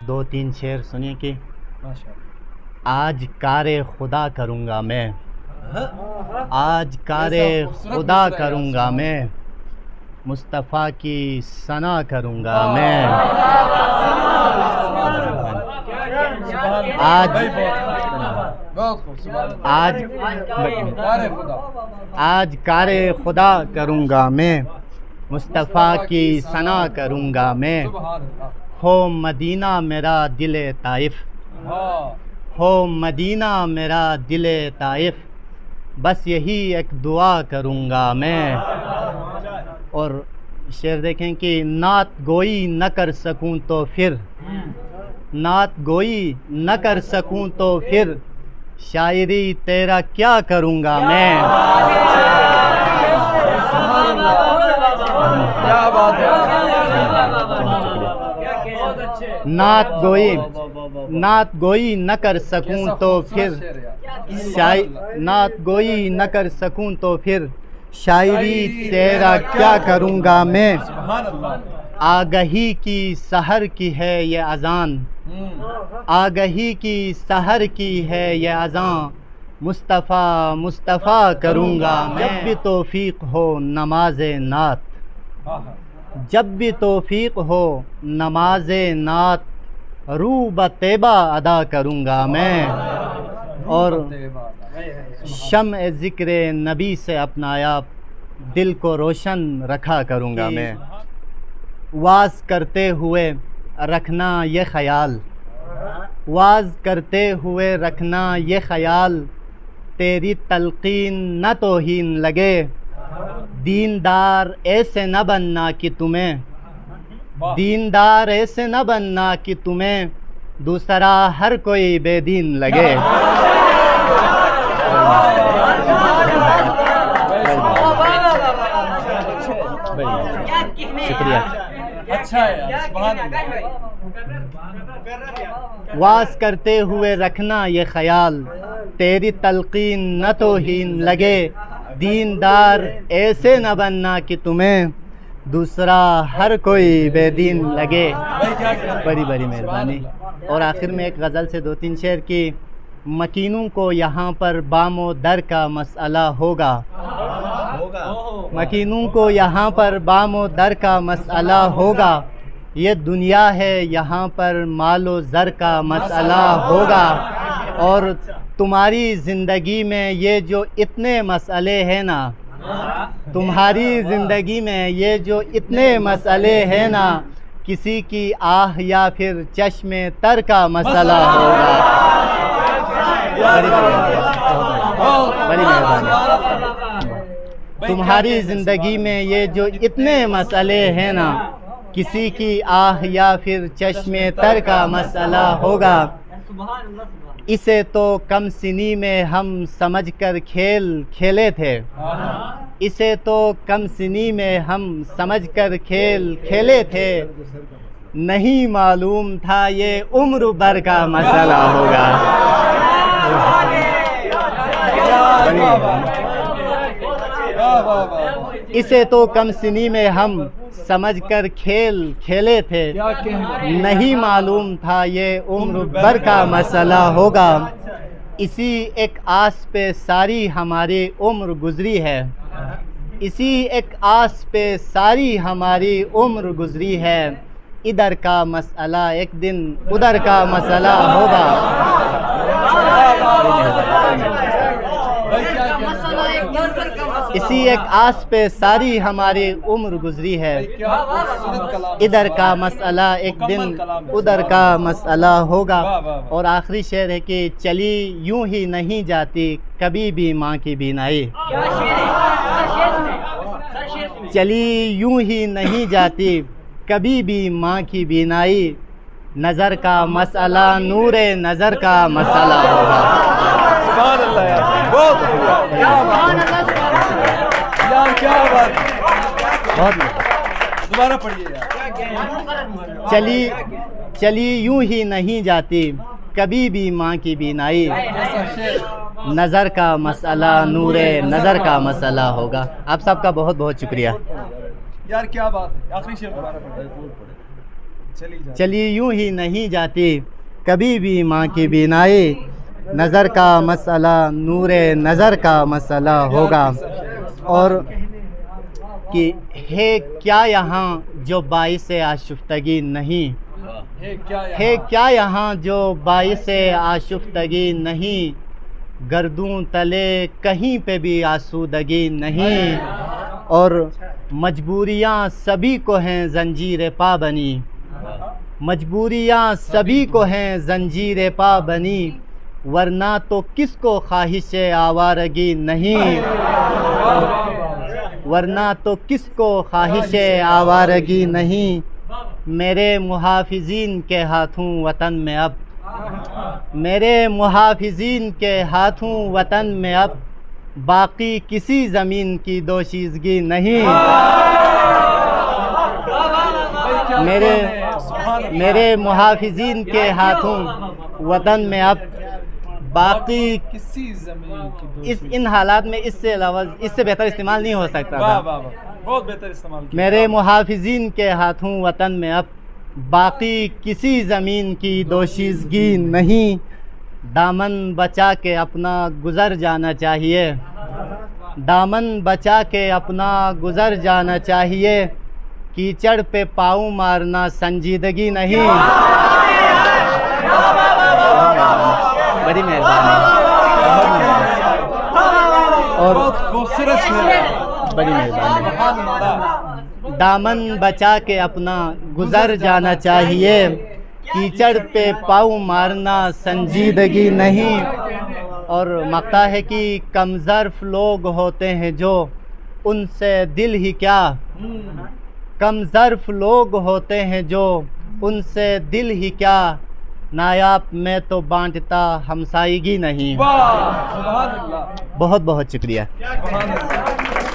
دو تین شعر سنیے کہ آج کار خدا کروں گا میں، آج کار خدا کروں گا میں، مصطفیٰ کی ثنا کروں گا میں، آج کار خدا کروں گا میں، مصطفیٰ کی ثنا کروں گا میں، ہو مدینہ میرا دل طائف، ہو مدینہ میرا دل طائف، بس یہی ایک دعا کروں گا میں۔ اور شعر دیکھیں کہ نعت گوئی نہ کر سکوں تو پھر، نعت گوئی نہ کر سکوں تو پھر، شاعری تیرا کیا کروں گا میں۔ نعت گوئی نہ کر سکوں تو پھر، نعت گوئی نہ کر سکوں تو پھر، شاعری تیرا کیا کروں گا میں۔ آگہی کی سحر کی ہے یہ اذان، آگہی کی سحر کی ہے یہ اذان، مصطفیٰ مصطفیٰ کروں گا میں۔ جب بھی توفیق ہو نماز نعت، جب بھی توفیق ہو نماز نعت، روح بطیبہ ادا کروں گا میں۔ اور شمع ذکر نبی سے اپنایا دل کو روشن رکھا کروں گا میں۔ واز کرتے ہوئے رکھنا یہ خیال، واز کرتے ہوئے رکھنا یہ خیال، تیری تلقین نہ توہین لگے، دیندار ایسے نہ بننا کہ تمہیں، دیندار ایسے نہ بننا کہ تمہیں دوسرا ہر کوئی بے دین لگے۔ شکریہ۔ واز کرتے ہوئے رکھنا یہ خیال، تیری تلقین نہ توہین لگے، دیندار ایسے نہ بننا کہ تمہیں دوسرا ہر کوئی بے دین لگے۔ بڑی بڑی مہربانی۔ اور آخر میں ایک غزل سے دو تین شعر کی۔ مکینوں کو یہاں پر بام و در کا مسئلہ ہوگا، مکینوں کو یہاں پر بام و در کا مسئلہ ہوگا، یہ دنیا ہے یہاں پر مال و زر کا مسئلہ ہوگا، اور تمہاری زندگی میں یہ جو اتنے مسئلے ہیں نا، تمہاری زندگی میں یہ جو اتنے مسئلے ہیں نا، کسی کی آہ یا پھر چشم تر کا مسئلہ ہوگا۔ بڑی مہربانی۔ تمہاری زندگی میں یہ جو اتنے مسئلے ہیں نا، کسی کی آہ یا پھر چشم تر کا مسئلہ ہوگا، اسے تو کم سنی میں ہم سمجھ کر کھیل کھیلے تھے، اسے تو کم سنی میں ہم سمجھ کر کھیل کھیلے تھے، نہیں معلوم تھا یہ عمر بھر کا مسئلہ ہوگا۔ اسے تو کم سنی میں ہم سمجھ کر کھیل کھیلے تھے، نہیں معلوم تھا یہ عمر بھر کا مسئلہ ہوگا، اسی ایک آس پہ ساری ہماری عمر گزری ہے، اسی ایک آس پہ ساری ہماری عمر گزری ہے، ادھر کا مسئلہ ایک دن ادھر کا مسئلہ ہوگا۔ اسی ایک آس پہ ساری ہماری عمر گزری ہے، ادھر کا مسئلہ ایک دن ادھر کا مسئلہ ہوگا۔ اور آخری شعر ہے کہ چلی یوں ہی نہیں جاتی کبھی بھی ماں کی بینائی، چلی یوں ہی نہیں جاتی کبھی بھی ماں کی بینائی، نظر کا مسئلہ نور نظر کا مسئلہ ہوگا۔ سبحان اللہ یار، بہت دوبارہ پڑھیے یار۔ چلی یوں ہی نہیں جاتی کبھی بھی ماں کی بینائی، نظر کا مسئلہ نور نظر کا مسئلہ ہوگا۔ آپ سب کا بہت بہت شکریہ یار، کیا بات ہے۔ آخری شعر دوبارہ پڑھیے۔ چلی یوں ہی نہیں جاتی کبھی بھی ماں کی بینائی، نظر کا مسئلہ نور نظر کا مسئلہ ہوگا۔ اور کہ ہے کیا یہاں جو باعث آشفتگی نہیں، ہے کیا یہاں جو باعث آشفتگی نہیں، گردوں تلے کہیں پہ بھی آسودگی نہیں، اور مجبوریاں سبھی کو ہیں زنجیر پا بنی، مجبوریاں سبھی کو ہیں زنجیر پا بنی، ورنہ تو کس کو خواہش آوارگی نہیں، ورنہ تو کس کو خواہش آوارگی نہیں، میرے محافظین کے ہاتھوں وطن میں اب، میرے محافظین کے ہاتھوں وطن میں اب باقی کسی زمین کی دوشیزگی نہیں، میرے محافظین کے ہاتھوں وطن میں اب باقی کسی زمین کی ان حالات میں اس سے علاوہ اس سے بہتر استعمال نہیں ہو سکتا تھا۔ بہت بہتر استعمال کیا۔ میرے محافظین کے ہاتھوں وطن میں اب باقی کسی زمین کی دوشیزگی نہیں، دامن بچا کے اپنا گزر جانا چاہیے، دامن بچا کے اپنا گزر جانا چاہیے، کیچڑ پہ پاؤں مارنا سنجیدگی نہیں۔ بڑی مہربانی اور بہت خوبصورت شعر ہے۔ بڑی مہربانی۔ دامن بچا کے اپنا گزر جانا چاہیے، کیچڑ پہ پاؤں مارنا سنجیدگی نہیں، اور مقطع ہے کہ کم ظرف لوگ ہوتے ہیں جو ان سے دل ہی کیا، کم ظرف لوگ ہوتے ہیں جو ان سے دل ہی کیا، نایاب میں تو بانٹتا ہمسائیگی نہیں۔ واہ سبحان اللہ، بہت بہت شکریہ۔ سبحان اللہ۔